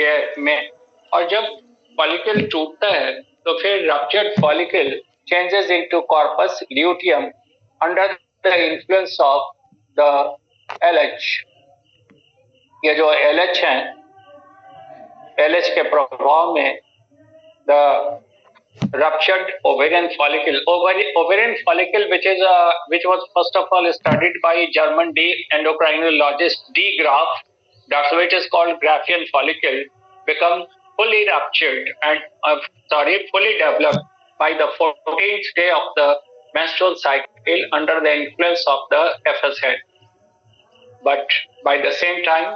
के में। और जब फॉलिकल टूटता है तो फिर ruptured follicle changes into corpus luteum under the influence of the LH. ये जो एलएच है, एलएच के प्रभाव में the ruptured ovarian follicle. Ovarian follicle, which was first of all studied by German endocrinologist D. Graf, that's why it is called Graafian follicle, become fully ruptured and fully developed by the 14th day of the menstrual cycle under the influence of the FSH. But by the same time,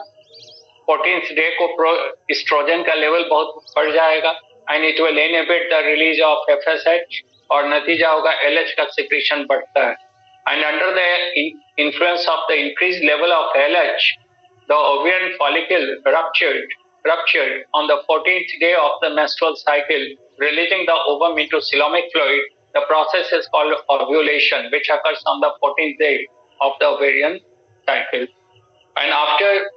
14th day को oestrogen का level बहुत बढ़ जाएगा and it will inhibit the release of FSH और नतीजा होगा LH का secretion बढ़ता है। And under the influence of the increased level of LH, the ovarian follicle ruptured on the 14th day of the menstrual cycle, releasing the ovum into coelomic fluid. The process is called ovulation, which occurs on the 14th day of the ovarian cycle. And after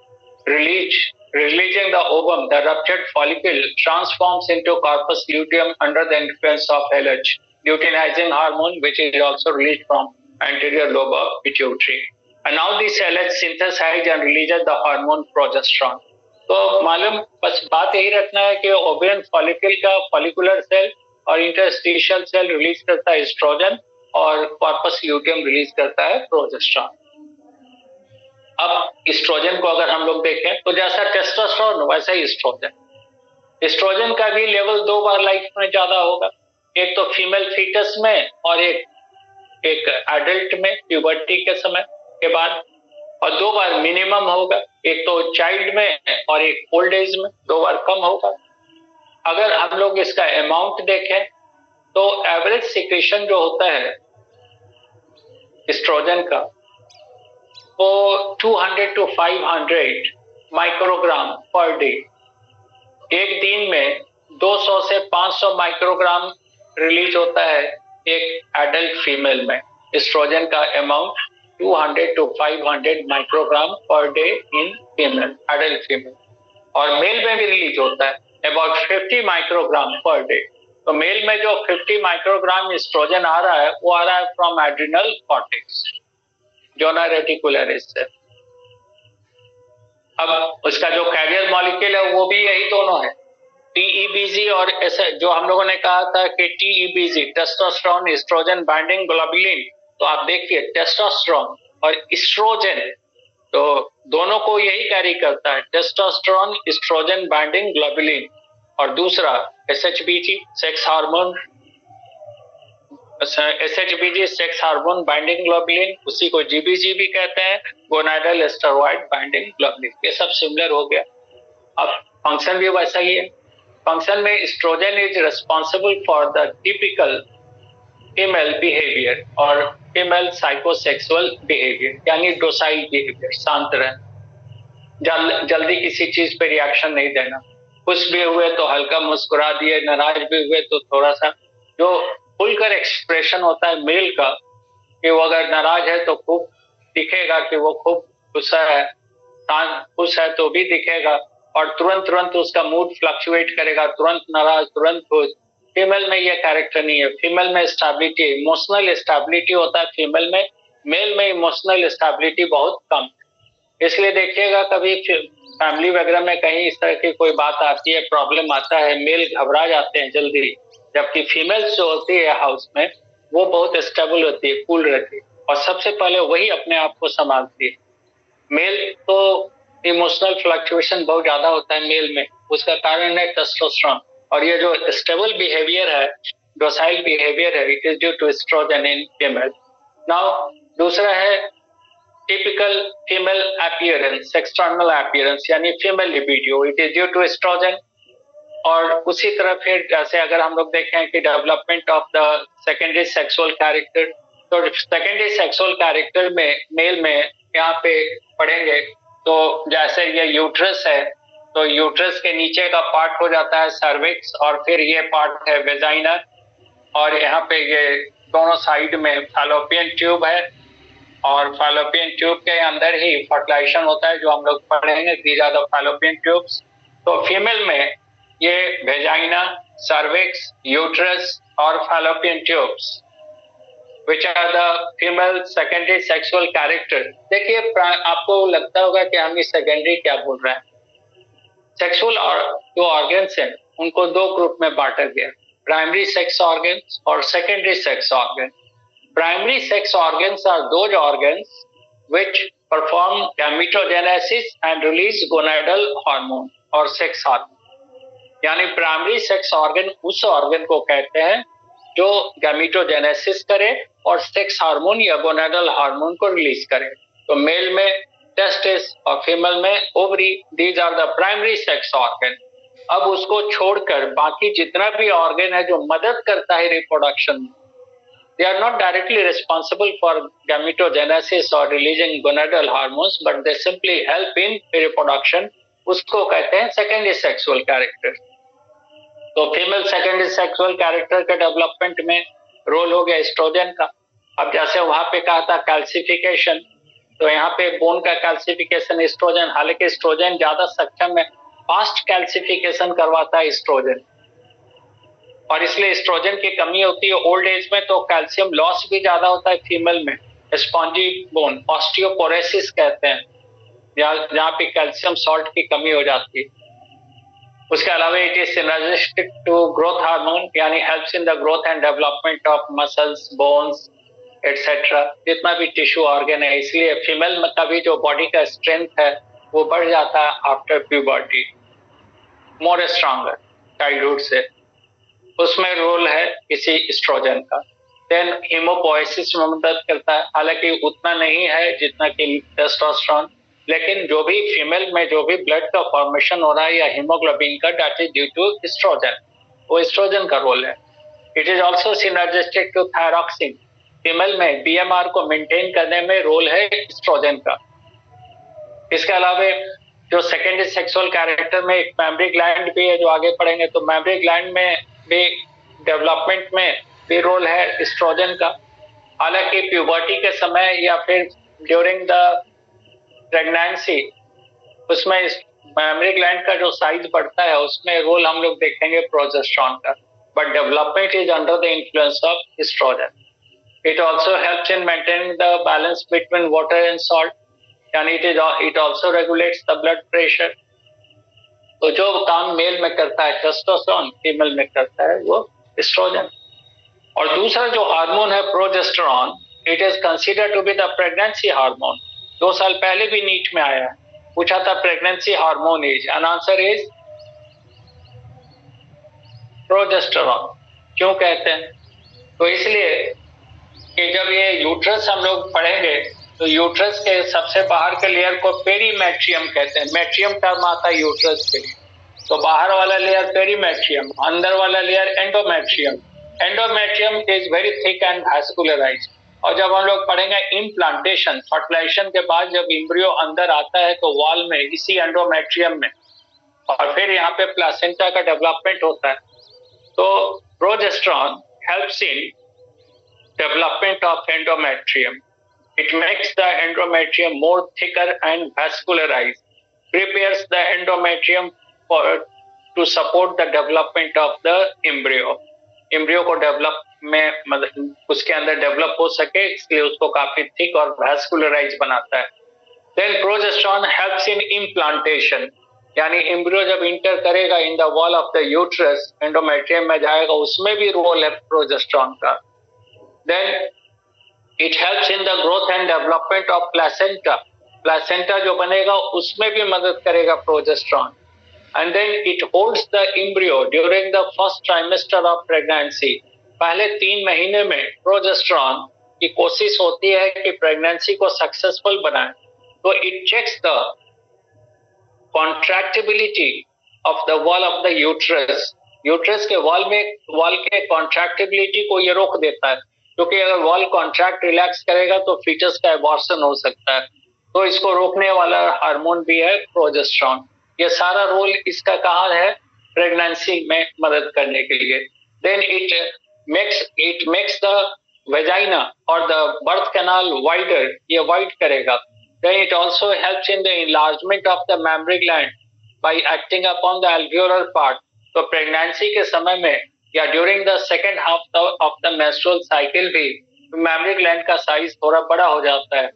releasing the ovum, the ruptured follicle transforms into corpus luteum under the influence of LH, luteinizing hormone, which is also released from anterior lobe of pituitary. And now this LH synthesizes and releases the hormone progesterone. तो मालूम बस बात यही रखना है कि ovarian follicle का follicular cell और इंटरस्टिशियल सेल रिलीज करता है एस्ट्रोजन और कॉर्पस ल्यूटियम रिलीज करता है प्रोजेस्टेरॉन। अब एस्ट्रोजन को अगर हम लोग देखें तो जैसा टेस्टोस्टेरोन वैसा ही एस्ट्रोजन, एस्ट्रोजन का भी लेवल दो बार लाइफ में ज्यादा होगा, एक तो फीमेल फीटस में और एक एडल्ट में प्यूबर्टी के समय के बाद, और दो बार मिनिमम होगा, एक तो चाइल्ड में और एक ओल्ड एज में, दो बार कम होगा। अगर हम लोग इसका अमाउंट देखें तो एवरेज सिक्रेशन जो होता है एस्ट्रोजन का वो 200 to 500 माइक्रोग्राम पर डे, एक दिन में 200 से 500 माइक्रोग्राम रिलीज होता है एक एडल्ट फीमेल में। एस्ट्रोजन का amount 200 to 500 microgram per day in female, adult female, और मेल में भी रिलीज होता है अबाउट 50 माइक्रोग्राम पर डे। तो मेल में जो 50 माइक्रोग्राम एस्ट्रोजन आ रहा है वो आ रहा है from adrenal cortex, zona reticularis से। अब उसका जो कैरियर मॉलिक्यूल है वो भी यही दोनों है, टीईबीजी, और ऐसे जो हम लोगों ने कहा था कि टीईबीजी टेस्टोस्टेरोन एस्ट्रोजन बाइंडिंग ग्लोबुलिन, तो आप देखिए टेस्टोस्टेरोन और एस्ट्रोजन तो दोनों को यही कैरी करता है, टेस्टोस्टेरोन एस्ट्रोजन बाइंडिंग ग्लोबुलिन, और दूसरा SHBG sex hormone, SHBG sex hormone binding globulin, उसी को जीबीजी भी कहते हैं, गोनाडल स्टेरॉइड बाइंडिंग ग्लोबुलिन। ये सब सिमिलर हो गया। अब फंक्शन भी वैसा ही है। फंक्शन में estrogen is responsible for the typical female behaviour और फीमेल साइकोसेक्सुअल बिहेवियर, यानी डोसाइल बिहेवियर, शांत रहना, जल्दी किसी चीज पे रिएक्शन नहीं देना, खुश भी हुए तो हल्का मुस्कुरा दिए, नाराज भी हुए तो थोड़ा सा, जो खुलकर एक्सप्रेशन होता है मेल का कि वो अगर नाराज है तो खूब दिखेगा कि वो खूब गुस्सा है, खुश है तो भी दिखेगा, और तुरंत उसका मूड फ्लक्चुएट करेगा, तुरंत नाराज तुरंत खुश। फीमेल में ये कैरेक्टर नहीं है। फीमेल में स्टेबिलिटी, इमोशनल स्टेबिलिटी होता है फीमेल में, मेल में इमोशनल स्टेबिलिटी बहुत कम है। इसलिए देखिएगा कभी फैमिली वगैरह में कहीं इस तरह की कोई बात आती है, प्रॉब्लम आता है, मेल घबरा जाते हैं जल्दी, जबकि फीमेल जो होती है हाउस में वो बहुत स्टेबल होती है, कूल रहती है, और सबसे पहले वही अपने आप को संभालती है। मेल तो इमोशनल फ्लक्चुएशन बहुत ज्यादा होता है मेल में, उसका कारण है टेस्टोस्टेरोन, और ये जो स्टेबल बिहेवियर है, डोसाइल बिहेवियर है, it is due to oestrogen in female. Now दूसरा है typical female appearance, external appearance, यानी female libido, it is due to oestrogen. और उसी तरह फिर जैसे अगर हम लोग देखें कि development of the secondary sexual character, तो सेकेंडरी सेक्सुअल कैरेक्टर में मेल में यहाँ पे पढ़ेंगे तो जैसे ये यूट्रस है तो यूट्रस के नीचे का पार्ट हो जाता है सर्विक्स, और फिर ये पार्ट है वेजाइना, और यहाँ पे ये दोनों साइड में फैलोपियन ट्यूब है, और फैलोपियन ट्यूब के अंदर ही फर्टिलाइजेशन होता है जो हम लोग पढ़ेंगे, these are the fallopian tubes. तो फीमेल में ये वेजाइना, सर्विक्स, यूट्रस और fallopian tubes which are the female secondary sexual character। देखिए आपको लगता होगा कि हम इस सेकेंडरी क्या बोल रहे हैं। सेक्सुअल जो ऑर्गन्स हैं उनको दो ग्रुप में बांटा गया, प्राइमरी सेक्स ऑर्गन्स और secondary sex organ. Primary sex organs are those organs which perform gametogenesis and release gonadal hormone और सेक्स हार्मोन। यानी प्राइमरी सेक्स ऑर्गन उस ऑर्गन को कहते हैं जो गैमेटोजेनेसिस करे और सेक्स हार्मोन या गोनाडल हार्मोन को रिलीज करे। तो मेल में टेस्टिस और फीमेल में ovary, these are the primary sex organ. अब उसको छोड़कर बाकी जितना भी ऑर्गन है जो मदद करता है रिप्रोडक्शन में, they are not directly responsible for gametogenesis or releasing gonadal hormones, but they simply help in reproduction। उसको कहते हैं सेकेंडरी सेक्सुअल कैरेक्टर। तो फीमेल सेकेंडरी सेक्सुअल कैरेक्टर के डेवलपमेंट में रोल हो गया एस्ट्रोजन का। अब जैसे वहां पे कहा था कैल्सिफिकेशन, तो यहाँ पे बोन का कैल्सिफिकेशन एस्ट्रोजन, हालांकि एस्ट्रोजन ज्यादा सक्षम है, फास्ट कैल्सिफिकेशन करवाता है एस्ट्रोजन, और इसलिए एस्ट्रोजन की कमी होती है ओल्ड एज में, तो कैल्शियम लॉस भी ज्यादा होता है फीमेल में। स्पॉन्जी बोन, ऑस्टियोपोरोसिस कहते हैं, जहाँ पे कैल्शियम सॉल्ट की कमी हो जाती है। उसके अलावा it is synergistic to growth hormone, यानी helps in the growth and development of muscles, bones etcetera, जितना भी टिश्यू ऑर्गन है। इसलिए फीमेल में का भी जो बॉडी का स्ट्रेंथ है वो बढ़ जाता है after puberty, more stronger childhood से। उसमें रोल है किसी एस्ट्रोजन का। देन हीमोपोएसिस में मदद करता है, हालांकि उतना नहीं है जितना कि टेस्टोस्टेरोन, लेकिन जो भी फीमेल में जो भी ब्लड का फॉर्मेशन हो रहा है या हीमोग्लोबिन का, that is due to estrogen, वो एस्ट्रोजन का रोल है। It is also synergistic to thyroxine, female में बीएमआर को मेंटेन करने में रोल है एस्ट्रोजन का। इसके अलावा जो सेकेंडरी सेक्सुअल कैरेक्टर में एक मैमरी ग्लैंड भी है, जो आगे पढ़ेंगे, तो मैमरी ग्लैंड में भी डेवलपमेंट में भी रोल है एस्ट्रोजन का। हालांकि प्यूबर्टी के समय या फिर ड्यूरिंग द प्रेगनेंसी, उसमें मैमरी ग्लैंड का जो साइज बढ़ता है उसमें रोल हम लोग देखेंगे प्रोजेस्टेरोन का, but development is under the influence of oestrogen. It also helps in maintaining the balance between water and salt, यानी it also regulates the blood pressure. तो जो काम मेल में करता है टेस्टोस्टेरोन, फीमेल में करता है वो एस्ट्रोजन। और दूसरा जो हार्मोन है progesterone, it is considered to be the pregnancy hormone. 2 साल पहले भी नीट में आया है, पूछा था pregnancy hormone is, an answer is progesterone. क्यों कहते हैं? तो इसलिए कि जब ये यूट्रस हम लोग पढ़ेंगे तो यूट्रस के सबसे बाहर के लेयर को पेरीमेट्रियम कहते हैं। मेट्रियम टर्म आता है यूट्रस के लिए, तो बाहर वाला लेयर पेरीमेट्रियम, अंदर वाला layer endometrium. Endometrium is very thick and vascularised. और जब हम लोग पढ़ेंगे इम्प्लांटेशन, फर्टिलाइजेशन के बाद जब एम्ब्रियो अंदर आता है तो वॉल में, इसी एंडोमेट्रियम में, और फिर यहाँ पे प्लासेंटा का डेवलपमेंट होता है। तो progesterone helps in development of endometrium. It makes the endometrium more thicker and vascularized, prepares the endometrium to support the development of the embryo. Embryo को डेवलप में उसके अंदर डेवलप हो सके, इसलिए उसको काफी थिक और vascularized बनाता है। Then progesterone helps in implantation, यानी एम्ब्रियो जब इंटर करेगा in the wall of the uterus, endometrium में जाएगा, उसमें भी रोल है प्रोजेस्टेरोन का। Then it helps in the growth and development of placenta. Placenta जो बनेगा उसमें भी मदद करेगा progesterone. And then it holds the embryo during the first trimester of pregnancy. पहले 3 महीने में प्रोजेस्टेरोन की कोशिश होती है कि प्रेगनेंसी को सक्सेसफुल बनाए। तो it checks the contractibility of the wall of the uterus. Uterus के वॉल के कॉन्ट्रैक्टिबिलिटी को ये रोक देता है, क्योंकि अगर वॉल कॉन्ट्रैक्ट रिलैक्स करेगा तो फीटस का एबॉर्शन हो सकता है। तो इसको रोकने वाला हार्मोन भी है प्रोजेस्टेरोन। ये सारा रोल इसका कहाँ है? प्रेगनेंसी में मदद करने के लिए। Then it makes the vagina और द बर्थ कैनाल वाइडर, ये वाइड करेगा। Then it also helps in the enlargement of the mammary gland, by acting upon the alveolar part. तो प्रेगनेंसी के समय में या during the second half of the menstrual cycle भी mammary gland का size थोड़ा बड़ा हो जाता है।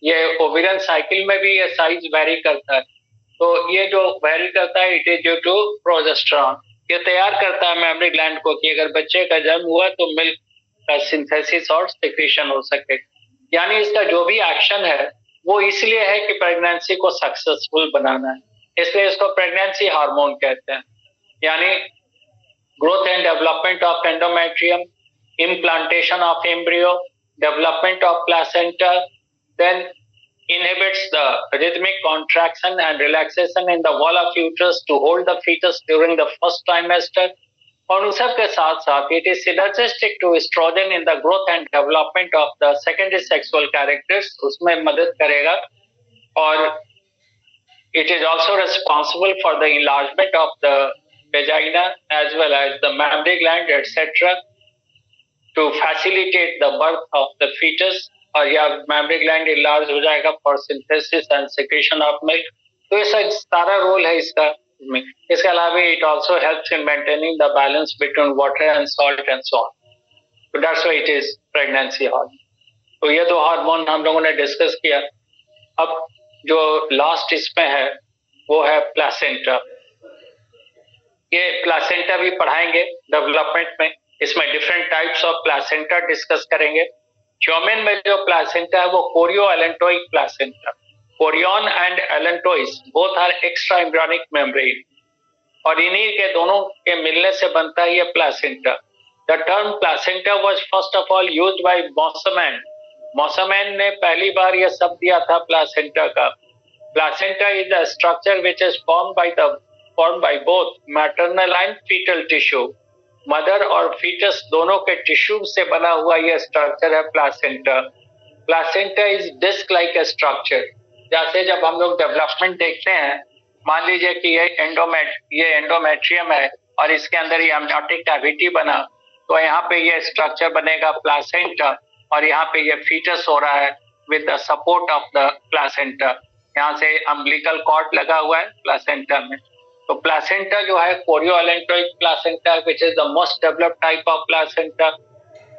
ये ओविरियन साइकिल में भी ये साइज वेरी करता है। तो ये जो वेरी करता है it is due to progesterone. ये तैयार करता है मेमरी ग्लैंड को कि अगर बच्चे का जन्म हुआ तो मिल्क का सिंथेसिस और सिक्रीशन हो सके। यानी इसका जो भी एक्शन है वो इसलिए है कि प्रेगनेंसी को सक्सेसफुल बनाना है, इसलिए इसको प्रेगनेंसी हार्मोन कहते हैं। यानी growth and development of endometrium, implantation of embryo, development of placenta, then inhibits the rhythmic contraction and relaxation in the wall of uterus to hold the fetus during the first trimester. और उन सब के साथ साथ it is synergistic to estrogen in the growth and development of the secondary sexual characters, उसमें मदद करेगा। और it is also responsible for the enlargement of the vagina as well as the mammary gland etc. to facilitate the birth of the fetus। और या mammary gland enlarge हो जाएगा for synthesis and secretion of milk। तो ये सारा role है इसका। इसके अलावा it also helps in maintaining the balance between water and salt and so on। So that's why it is pregnancy hormone। तो ये दो हार्मोन हम लोगों ने डिस्कस किया। अब जो लास्ट इसमें है वो है प्लासेंटा। ये प्लासेंटा भी पढ़ाएंगे डेवलपमेंट में। इसमें different types of placenta discuss करेंगे। ह्यूमन में जो प्लासेंटा है वो chorioallantoic placenta. Chorion and allantois both are extra embryonic membrane और इन्हीं के दोनों के मिलने से बनता है ये placenta. The term placenta was first of all used by Mossman. Mossman ने पहली बार ये शब्द दिया था प्लासेंटा का। Placenta is the structure which is formed by both maternal and fetal tissue। Mother और फीटस दोनों के टिश्यू से बना हुआ यह स्ट्रक्चर है placenta. Placenta is disc like a structure. जैसे जब हम लोग डेवलपमेंट देखते हैं, मान लीजिए कि ये एंडोमेट्रियम है और इसके अंदर ये अम्नियोटिक कैविटी बना, तो यहाँ पे ये स्ट्रक्चर बनेगा प्लासेंटा और यहाँ पे ये फीटस हो रहा है with the support of the placenta. यहाँ से अम्बिलिकल कॉर्ड लगा हुआ है प्लासेंटा में। तो प्लासेंटा जो है chorioallantoic placenta which is the most developed type of placenta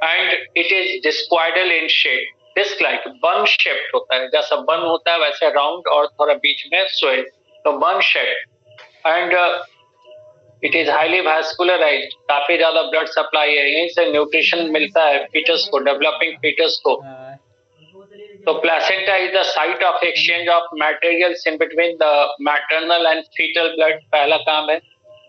and it is discoidal in shape, disc like bun shape होता है। जैसा बन होता है वैसे राउंड और थोड़ा बीच में सोए, तो bun shape and it is highly vascularised. काफी ज्यादा ब्लड सप्लाई है, यहीं से न्यूट्रिशन मिलता है फीटस को, डेवलपिंग फीटस को। तो placenta is the site of exchange of materials in between the maternal and foetal blood, पहला काम है।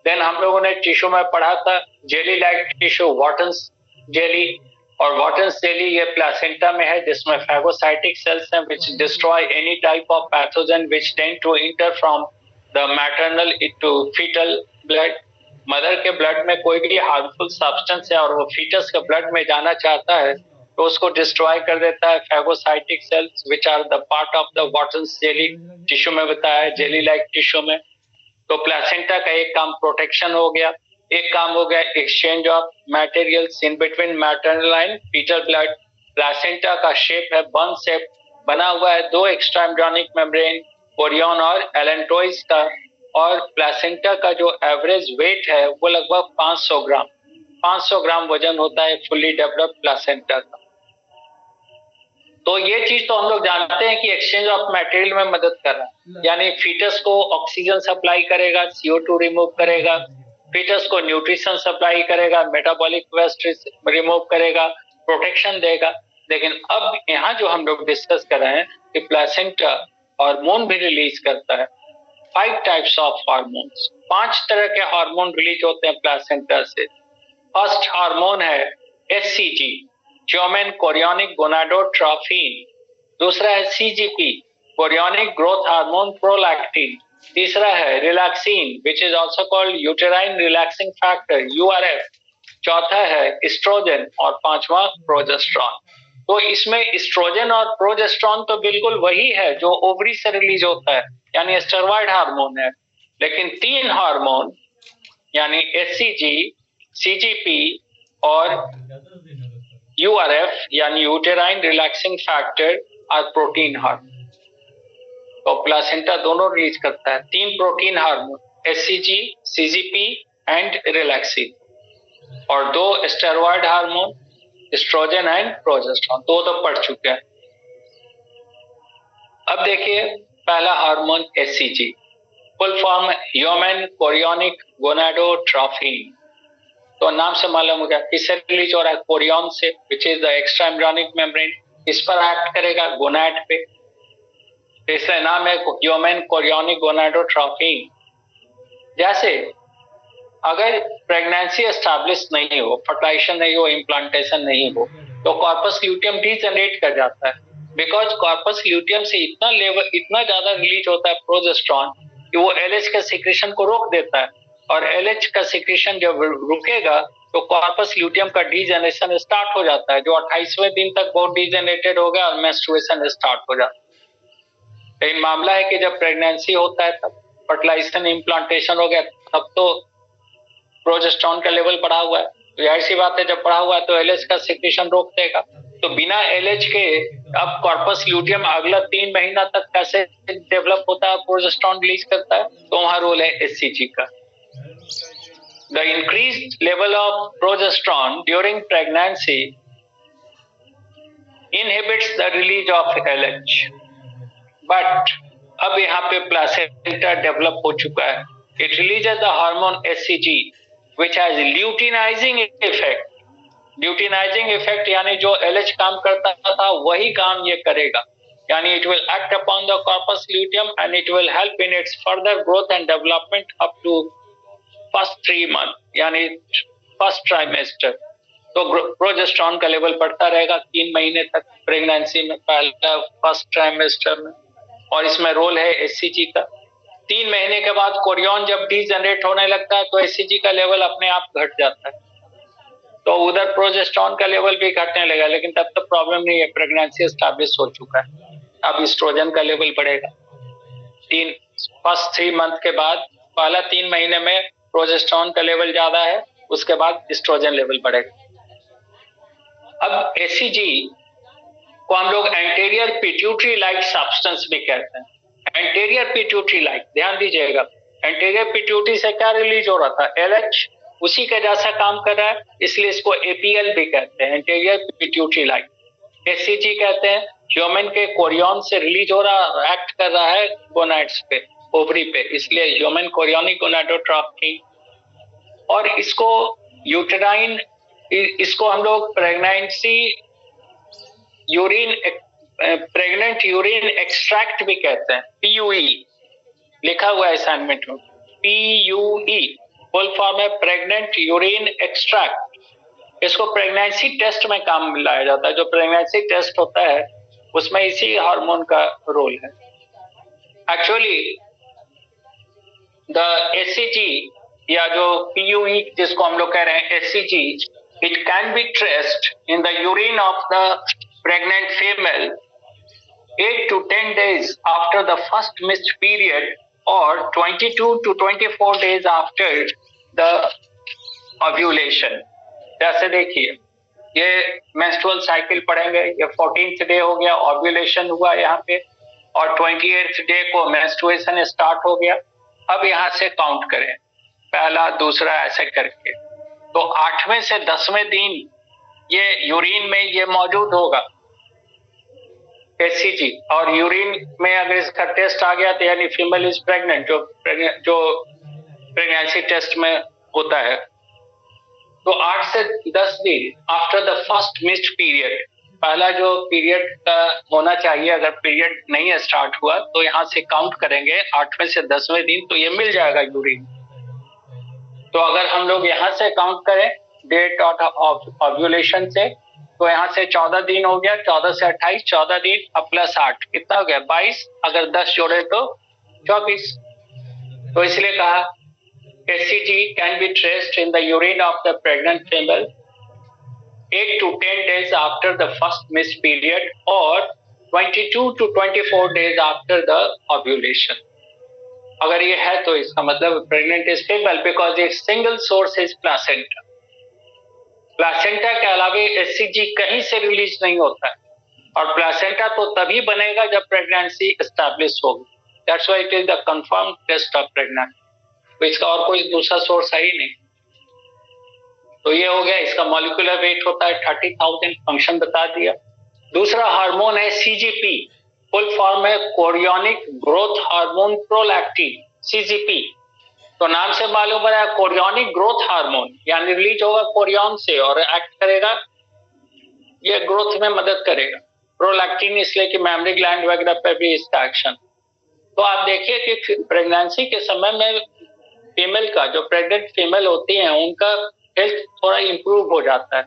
देन हम लोगों ने टिश्यू में पढ़ा था jelly like tissue, Wharton's jelly, और वॉटन्स जेली ये प्लासेंटा में है जिसमें फैगोसाइटिक सेल्स हैं which destroy any type of pathogen which tend to enter from the maternal to foetal blood. Mother के ब्लड में कोई भी हार्मफुल सब्सटेंस है और वो फीटस के ब्लड में जाना चाहता है तो उसको डिस्ट्रॉय कर देता है phagocytic cells which are the part of the Wharton's jelly. Tissue में बताया है जेली लाइक टिश्यू में। तो प्लासेंटा का एक काम प्रोटेक्शन हो गया, एक काम हो गया exchange of materials in between maternal and foetal blood. Placenta का शेप है बन शेप, बना हुआ है दो एक्स्ट्रा एम्ब्रियोनिक मेम्ब्रेन, कोरियन और एलेंटोइस का। और प्लासेंटा का जो एवरेज वेट है वो लगभग 500 ग्राम वजन होता है फुल्ली डेवलप्ड प्लासेंटा का। तो ये चीज तो हम लोग जानते हैं कि एक्सचेंज ऑफ मटेरियल में मदद कर रहा है, यानी फीटस को ऑक्सीजन सप्लाई करेगा, CO2 रिमूव करेगा, फीटस को न्यूट्रिशन सप्लाई करेगा, मेटाबॉलिक वेस्ट रिमूव करेगा, प्रोटेक्शन देगा। लेकिन अब यहाँ जो हम लोग डिस्कस कर रहे हैं कि प्लासेंटा हार्मोन भी रिलीज करता है। 5 टाइप्स ऑफ हार्मोन्स, 5 तरह के हार्मोन रिलीज होते हैं प्लासेंटा से। फर्स्ट हार्मोन है HCG, ह्यूमन कोरियोनिक गोनाडोट्रोफिन। दूसरा है CGP, chorionic growth hormone prolactin. तीसरा है relaxin which is also called uterine relaxing factor URF। चौथा है एस्ट्रोजन और पांचवा प्रोजेस्टेरॉन। तो इसमें एस्ट्रोजन और प्रोजेस्टेरॉन तो बिल्कुल वही है जो ओवरी से रिलीज होता है, यानी स्टेरॉयड हार्मोन है। लेकिन 3 हार्मोन यानी HCG, CGP और URF यानी uterine relaxing factor are protein hormone. तो प्लासेंटा दोनों रिलीज करता है। 3 protein hormone, HCG, CGP and relaxin, और 2 steroid hormone, estrogen and progesterone. 2 तो पढ़ चुके हैं। अब देखिए पहला hormone HCG, full form human chorionic gonadotrophin. तो नाम से मालूम हो गया किससे रिलीज हो रहा है, कोरियन से, which is the extra embryonic membrane. इस पर एक्ट करेगा गोनाड पे, इसलिए नाम है ह्यूमन कोरियोनिक गोनाडोट्रोफिन। जैसे अगर प्रेगनेंसी एस्टैब्लिश नहीं हो, फर्टिलाइजेशन नहीं हो, इम्प्लांटेशन नहीं हो, तो कॉर्पस ल्यूटियम डीजनरेट कर जाता है। बिकॉज कॉर्पस ल्यूटियम से इतना ज्यादा रिलीज होता है प्रोजेस्टेरोन कि वो एलएच का सिक्रेशन को रोक देता है, और एलएच का सिक्रेशन जब रुकेगा तो कॉर्पस ल्यूटियम का डीजनरेशन स्टार्ट हो जाता है, जो 28वें दिन तक बहुत डीजनरेटेड हो गया और मेंस्ट्रुएशन स्टार्ट हो जाता है। लेकिन मामला है कि जब प्रेगनेंसी होता है तब फर्टिलाइजेशन इम्प्लांटेशन हो गया, तब तो प्रोजेस्टेरोन का लेवल बढ़ा हुआ है, तो जाहिर सी बात है जब बढ़ा हुआ है तो एलएच का सिक्रेशन रोक देगा। तो बिना एलएच के अब कॉर्पस ल्यूटियम अगला 3 महीना तक कैसे डेवलप होता है, प्रोजेस्टेरोन रिलीज करता है, तो वहां रोल है एचसीजी का। The increased level of progesterone during pregnancy inhibits the release of LH, but अब यहाँ पे प्लासेंटा डेवलप हो चुका है। It releases the hormone HCG which has luteinizing effect. Luteinising effect यानी जो एलएच काम करता था वही काम ये करेगा, यानी it will act upon the corpus luteum and it will help in its further growth and development up to first 3 months, यानी फर्स्ट ट्राइमेस्टर। तो प्रोजेस्टेरोन का लेवल बढ़ता रहेगा 3 महीने तक प्रेगनेंसी में, पहला फर्स्ट ट्राइमेस्टर में, और इसमें रोल है एचसीजी का। 3 महीने के बाद कोरियन जब डीजनरेट होने लगता है तो एचसीजी का लेवल अपने आप घट जाता है, तो उधर प्रोजेस्टेरोन का लेवल भी घटने लगा। लेकिन तब तक प्रॉब्लम नहीं है, प्रेगनेंसी एस्टैब्लिश हो चुका है। अब एस्ट्रोजन का लेवल बढ़ेगा फर्स्ट 3 मंथ के बाद। पहला 3 महीने में प्रोजेस्टेरोन का लेवल ज्यादा है, उसके बाद एस्ट्रोजन लेवल बढ़ेगा। अब एचसीजी को हम लोग एंटीरियर पिट्यूटरी लाइक सब्सटेंस भी कहते हैं। एंटीरियर पिट्यूटरी लाइक, ध्यान दीजिएगा, एंटीरियर पिट्यूटरी से क्या रिलीज हो रहा था, एलएच, उसी के जैसा काम कर रहा है, इसलिए इसको एपीएल भी कहते हैं, एंटीरियर पिट्यूटरी लाइक। एचसीजी कहते हैं ह्यूमन के कोरियन से रिलीज हो रहा, एक्ट कर रहा है गोनाड्स पे, ओवरी पे, इसलिए ह्यूमन कोरियोनिक गोनाडोट्रोफिन। और इसको यूटेराइन, इसको हम लोग pregnancy urine, pregnant urine extract भी कहते हैं, पीयूई, लिखा हुआ है असाइनमेंट में, पीयूई फुल फॉर्म है प्रेग्नेंट यूरिन एक्सट्रैक्ट। इसको प्रेगनेंसी टेस्ट में काम में लाया जाता है, जो प्रेगनेंसी टेस्ट होता है उसमें इसी हार्मोन का रोल है। एक्चुअली द एचसीजी या जो पीयूई जिसको हम लोग कह रहे हैं HCG, it can be traced in the urine of the pregnant female 8 to 10 days after the first missed period or 22 to 24 days after the ovulation। जैसे देखिए ये मेंस्ट्रुअल साइकिल पढ़ेंगे, ये 14th डे हो गया, ओव्यूलेशन हुआ यहाँ पे, और 28th डे को मेंस्ट्रुएशन स्टार्ट हो गया। अब यहाँ से काउंट करें, पहला दूसरा ऐसे करके, तो 8वें से 10वें दिन ये यूरिन में ये मौजूद होगा एचसीजी, और यूरिन में अगर इसका टेस्ट आ गया तो यानी फीमेल इज प्रेग्नेंट, जो प्रेगनेंसी टेस्ट में होता है। तो 8 से 10 दिन after the first missed period, पहला जो पीरियड का होना चाहिए, अगर पीरियड नहीं स्टार्ट हुआ तो यहाँ से काउंट करेंगे 8वें से 10वें दिन, तो ये मिल जाएगा यूरिन। तो अगर हम लोग यहाँ से काउंट करें डेट ऑफ ओव्यूलेशन से, तो यहाँ से 14 दिन हो गया, 14 से 28, 14 दिन अब प्लस 8 कितना हो गया 22, अगर 10 जोड़े तो 24। तो इसलिए कहा HCG can be traced in the urine of the pregnant female 8 to 10 days after the first missed period or 22 to 24 days after the ovulation। अगर ये है तो इसका मतलब pregnant is female, because it's single source is placenta. Placenta के अलावा HCG कहीं से रिलीज नहीं होता है, और प्लासेंटा तो तभी बनेगा जब प्रेगनेंसी एस्टैब्लिश होगी। That's why it is the confirm test of pregnancy. इसका और कोई दूसरा सोर्स है ही नहीं। तो ये हो गया, इसका मॉलिक्यूलर वेट होता है 30,000, फंक्शन बता दिया। दूसरा हार्मोन है सीजीपी, फुल फॉर्म है chorionic growth hormone prolactin, CGP. तो नाम से मालूम पड़ा है कोरियोनिक ग्रोथ हार्मोन, यानी रिलीज होगा कोरियन से और एक्ट करेगा, ये ग्रोथ में मदद करेगा। प्रोलैक्टिन इसलिए कि मेमोरी ग्लैंड वगैरह पे भी इसका एक्शन। तो आप देखिए कि प्रेगनेंसी के समय में फीमेल का, जो प्रेग्नेंट फीमेल होती है, उनका हेल्थ थोड़ा इंप्रूव हो जाता है,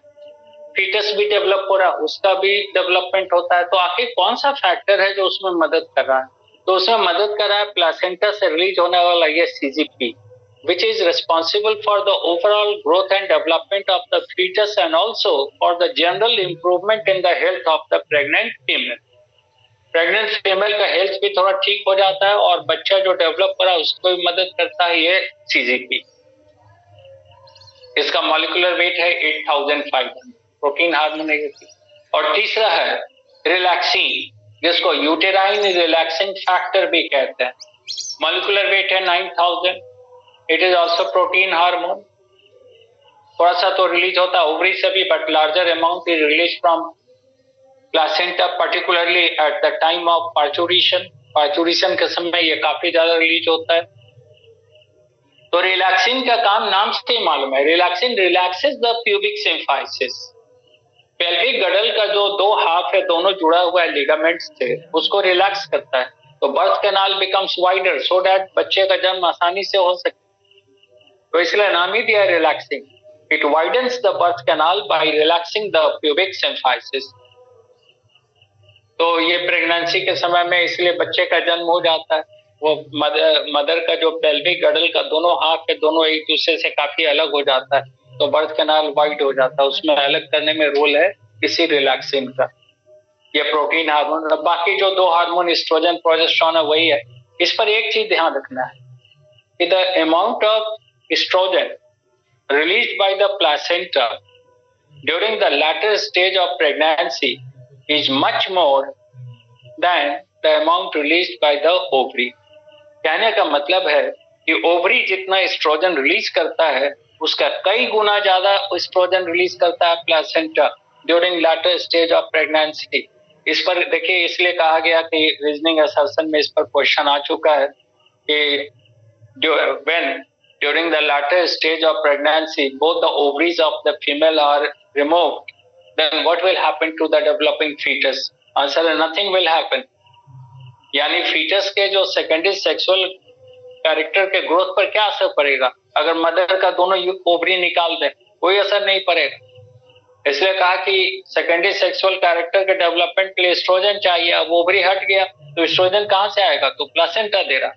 फीटस भी डेवलप हो रहा है, उसका भी डेवलपमेंट होता है। तो आखिर कौन सा फैक्टर है जो उसमें मदद कर रहा है? तो उसमें मदद कर रहा है प्लासेंटा से रिलीज होने वाला ये CGP, which is responsible for the overall growth and development of the fetus and also for the general improvement in the health of the pregnant female. Pregnant female का हेल्थ भी थोड़ा ठीक हो जाता है और बच्चा जो डेवलप हो रहा है उसको भी मदद करता है ये सीजीपी। इसका मॉलिक्यूलर वेट है 8,500, प्रोटीन हार्मोन है। और तीसरा है रिलैक्सिन, जिसको यूटेराइन रिलैक्सिंग फैक्टर भी कहते हैं। मॉलिक्यूलर वेट है 9,000। It is also protein hormone. थोड़ा सा तो रिलीज होता है ओवरी से भी, but larger amount is release from placenta, particularly at the time of parturition. Parturition के समय ये काफी ज्यादा रिलीज होता है। तो रिलैक्सिन का काम नाम से ही मालूम है, relaxin relaxes the pubic symphysis. Pelvic girdle का जो दो हाफ है, दोनों जुड़ा हुआ है लिगामेंट्स से, उसको रिलैक्स करता है। तो birth canal becomes wider so that बच्चे का जन्म आसानी से हो सके। तो इसलिए नाम ही दिया relaxing. It widens the birth canal by relaxing the pubic symphysis. तो ये प्रेगनेंसी के समय में इसलिए बच्चे का जन्म हो जाता है। वो मदर का जो पेल्विक गडल का दोनों हाफ है, दोनों एक दूसरे से काफी अलग हो जाता है, तो बर्थ कैनाल वाइड हो जाता है। उसमें अलग करने में रोल है इसी रिलैक्सिन का। ये प्रोटीन हार्मोन। बाकी जो दो हार्मोन एस्ट्रोजन प्रोजेस्टेरोन है वही है। इस पर एक चीज ध्यान रखना है कि the amount of oestrogen released by the placenta during the latter stage of pregnancy is much more than the amount released by the ovary. कहने का मतलब है कि ओवरी जितना एस्ट्रोजन रिलीज करता है उसका कई गुना ज्यादा एस्ट्रोजन रिलीज करता है placenta during latter stage of pregnancy. इस पर देखिए, इसलिए कहा गया कि रीजनिंग असर्शन में इस पर क्वेश्चन आ चुका है कि when during the latter stage of pregnancy both the ovaries of the female are removed, then what will happen to the developing fetus? Answer is nothing will happen. यानी fetus के जो secondary sexual character के growth पर क्या असर पड़ेगा? अगर mother का दोनों ओवरी निकाल दें कोई असर नहीं पड़ेगा। इसलिए कहा कि सेकेंडरी सेक्सुअल कैरेक्टर के डेवलपमेंट के लिए एस्ट्रोजन चाहिए। अब ओवरी हट गया तो एस्ट्रोजन कहां से आएगा? तो प्लासेंटा दे रहा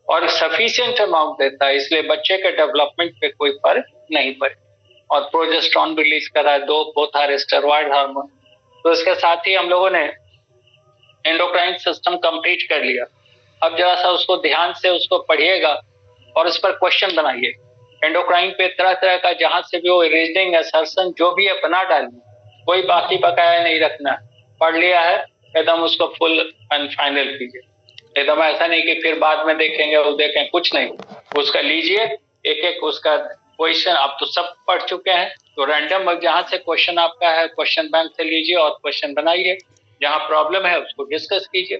और सफिशिएंट अमाउंट देता है, इसलिए बच्चे के डेवलपमेंट पे कोई फर्क नहीं पड़े। और प्रोजेस्टेरोन रिलीज करा है, दो बोथ आर स्टेरॉइड हार्मोन। तो इसके साथ ही हम लोगों ने एंडोक्राइन सिस्टम कंप्लीट कर लिया। अब जरा सा उसको ध्यान से उसको पढ़िएगा और इस पर क्वेश्चन बनाइए। एंडोक्राइन पे तरह तरह का जहां से भी वो रीजनिंग असर्शन जो भी है बना डालिए, कोई बाकी बकाया नहीं रखना। पढ़ लिया है एकदम उसको फुल एंड फाइनल कीजिए। एकदम ऐसा नहीं कि फिर बाद में देखेंगे वो देखें, कुछ नहीं, उसका लीजिए एक एक उसका क्वेश्चन। आप तो सब पढ़ चुके हैं, तो रैंडम जहां से क्वेश्चन आपका है क्वेश्चन बैंक से लीजिए और क्वेश्चन बनाइए। जहां प्रॉब्लम है उसको डिस्कस कीजिए।